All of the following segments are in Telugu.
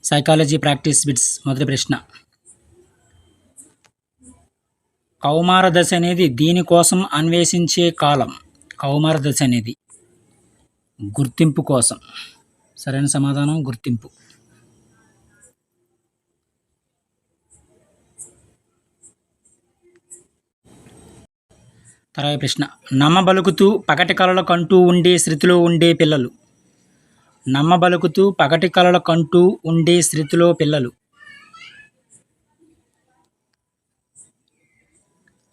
Psychology practice bits. మొదటి ప్రశ్న, కౌమార దశ అనేది దీనికోసం అన్వేషించే కాలం. కౌమార దశ అనేది గుర్తింపు కోసం. సరైన సమాధానం గుర్తింపు. తర్వాత ప్రశ్న, నమ్మబలుకుతూ పగటి కలల కంటూ ఉండే స్థితిలో ఉండే పిల్లలు. నమ్మబలుకుతూ పగటి కలల కంటూ ఉండే స్థితిలో పిల్లలు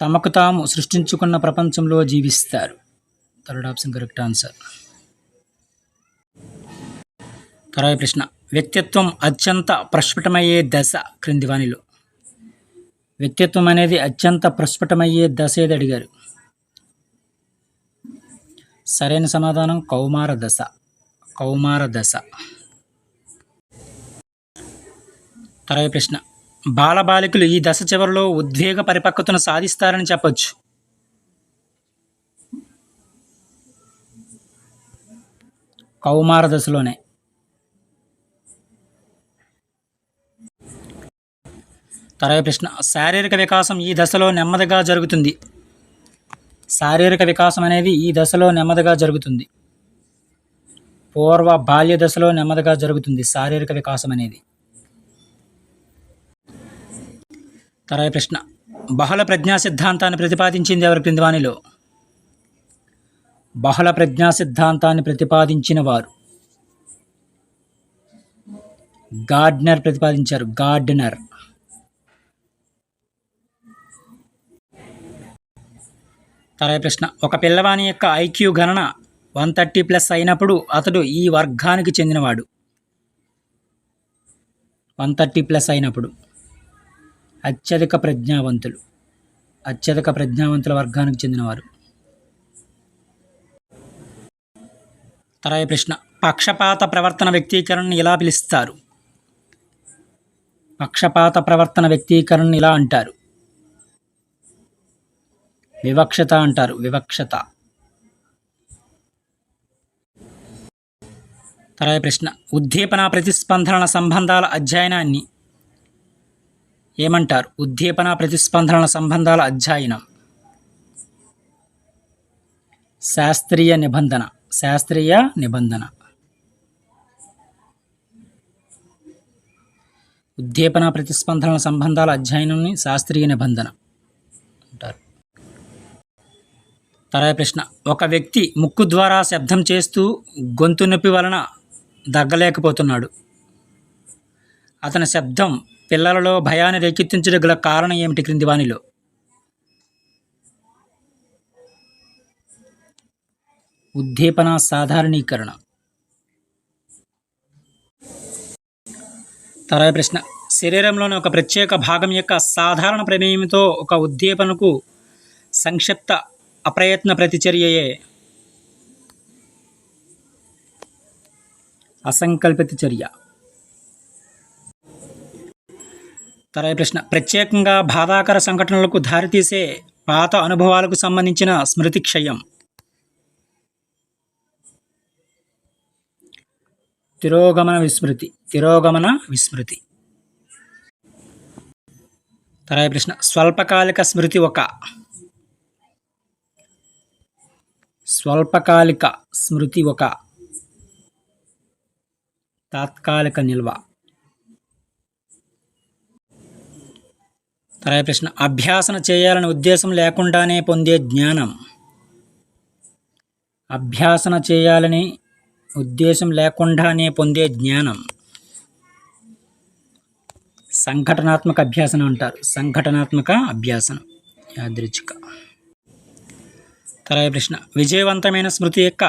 తమకు తాము సృష్టించుకున్న ప్రపంచంలో జీవిస్తారు. Third option correct answer. తర్వాత ప్రశ్న, వ్యక్తిత్వం అత్యంత ప్రస్ఫుటమయ్యే దశ క్రింది వానిలో. వ్యక్తిత్వం అనేది అత్యంత ప్రస్ఫుటమయ్యే దశ ఏది అడిగారు. సరైన సమాధానం కౌమార దశ. కౌమార దశ. తర్వాత ప్రశ్న, బాలబాలికలు ఈ దశ చివరిలో ఉద్వేగ పరిపక్వతను సాధిస్తారని చెప్పొచ్చు. కౌమార దశలోనే. తర్వాత ప్రశ్న, శారీరక వికాసం ఈ దశలో నెమ్మదిగా జరుగుతుంది. శారీరక వికాసం అనేది ఈ దశలో నెమ్మదిగా జరుగుతుంది. పూర్వ బాల్య దశలో నెమ్మదిగా జరుగుతుంది శారీరక వికాసం అనేది. తర్వాత ప్రశ్న, బహుళ ప్రజ్ఞా సిద్ధాంతాన్ని ప్రతిపాదించింది ఎవరు క్రింది వానిలో. బహుళ ప్రజ్ఞా సిద్ధాంతాన్ని ప్రతిపాదించిన వారు గార్డ్నర్ ప్రతిపాదించారు. గార్డ్నర్. తర్వాత ప్రశ్న, ఒక పిల్లవాని యొక్క ఐక్యూ గణన 130+ అయినప్పుడు అతడు ఈ వర్గానికి చెందినవాడు. 130+ అయినప్పుడు అత్యధిక ప్రజ్ఞావంతులు. అత్యధిక ప్రజ్ఞావంతుల వర్గానికి చెందినవారు. తర్వాత ప్రశ్న, పక్షపాత ప్రవర్తన వ్యక్తీకరణను ఎలా పిలుస్తారు. పక్షపాత ప్రవర్తన వ్యక్తీకరణను ఇలా అంటారు. వివక్షత అంటారు. వివక్షత. తర్వాత ప్రశ్న, ఉద్దీపన ప్రతిస్పందనల సంబంధాల అధ్యయనాన్ని ఏమంటారు. ఉద్దీపన ప్రతిస్పందనల సంబంధాల అధ్యయనం శాస్త్రీయ నిబంధన. శాస్త్రీయ నిబంధన. ఉద్దీపన ప్రతిస్పందనల సంబంధాల అధ్యయనాన్ని శాస్త్రీయ నిబంధన అంటారు. తర్వాత ప్రశ్న, ఒక వ్యక్తి ముక్కు ద్వారా శబ్దం చేస్తూ గొంతు నొప్పి వలన దగ్గలేకపోతున్నాడు. అతని శబ్దం పిల్లలలో భయాన్ని రేకెత్తించడం గల కారణం ఏమిటి క్రింది వానిలో. ఉద్దీపన సాధారణీకరణ. తర్వాత ప్రశ్న, శరీరంలోని ఒక ప్రత్యేక భాగం యొక్క సాధారణ ప్రమేయంతో ఒక ఉద్దీపనకు సంక్షిప్త అప్రయత్న ప్రతిచర్యయే అసంకల్పిత చర్య. తర్వాత ప్రశ్న, ప్రత్యేకంగా బాధాకర సంఘటనలకు దారితీసే పాత అనుభవాలకు సంబంధించిన స్మృతి క్షయం. తిరోగమన విస్మృతి. తిరోగమన విస్మృతి. తర్వాత ప్రశ్న, స్వల్పకాలిక స్మృతి ఒక. స్వల్పకాలిక స్మృతి ఒక తాత్కాలిక నిల్వ. తర్వాత ప్రశ్న, అభ్యాసన చేయాలనే ఉద్దేశం లేకుండానే పొందే జ్ఞానం. అభ్యాసన చేయాలని ఉద్దేశం లేకుండానే పొందే జ్ఞానం సంఘటనాత్మక అభ్యాసనం అంటారు. సంఘటనాత్మక అభ్యాసనం. యాదృచ్ఛిక. తర్వాత ప్రశ్న, విజయవంతమైన స్మృతి యొక్క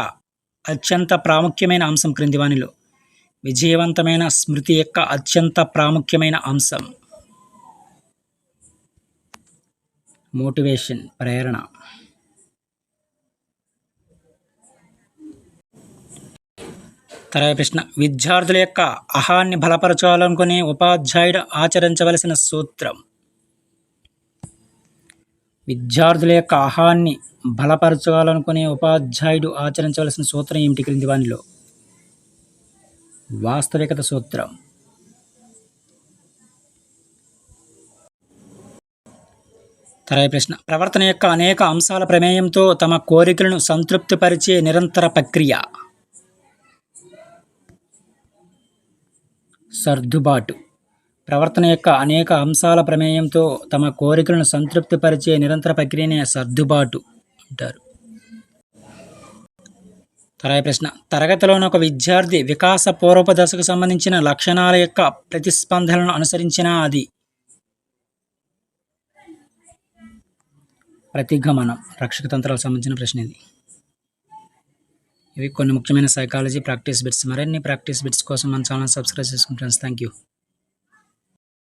అత్యంత ప్రాముఖ్యమైన అంశం క్రింది వానిలో. విజయవంతమైన స్మృతి యొక్క అత్యంత ప్రాముఖ్యమైన అంశం మోటివేషన్. ప్రేరణ. తర్వాత ప్రశ్న, విద్యార్థుల యొక్క అహాన్ని బలపరచాలనుకునే ఉపాధ్యాయుడు ఆచరించవలసిన సూత్రం. విద్యార్థుల యొక్క అహాన్ని బలపరచాలనుకునే ఉపాధ్యాయుడు ఆచరించవలసిన సూత్రం ఏమిటి క్రింది వానిలో. వాస్తవికత సూత్రం. తర్వాయి ప్రశ్న ప్రవర్తన యొక్క అనేక అంశాల ప్రమేయంతో తమ కోరికలను సంతృప్తిపరిచే నిరంతర ప్రక్రియ. సర్దుబాటు. ప్రవర్తన యొక్క అనేక అంశాల ప్రమేయంతో తమ కోరికలను సంతృప్తిపరిచే నిరంతర ప్రక్రియనే సర్దుబాటు అంటారు. తర్వాయి ప్రశ్న తరగతిలోని ఒక విద్యార్థి వికాస పూర్వపు దశకు సంబంధించిన లక్షణాల యొక్క ప్రతిస్పందనలను అనుసరించిన అది ప్రతిగమనం. రక్షక తంత్రాలకు సంబంధించిన ప్రశ్న ఇది. ఇవి కొన్ని ముఖ్యమైన సైకాలజీ ప్రాక్టీస్ బిట్స్. మరిన్ని ప్రాక్టీస్ బిట్స్ కోసం మన ఛానల్ సబ్స్క్రైబ్ చేసుకుంటాను. Thank you.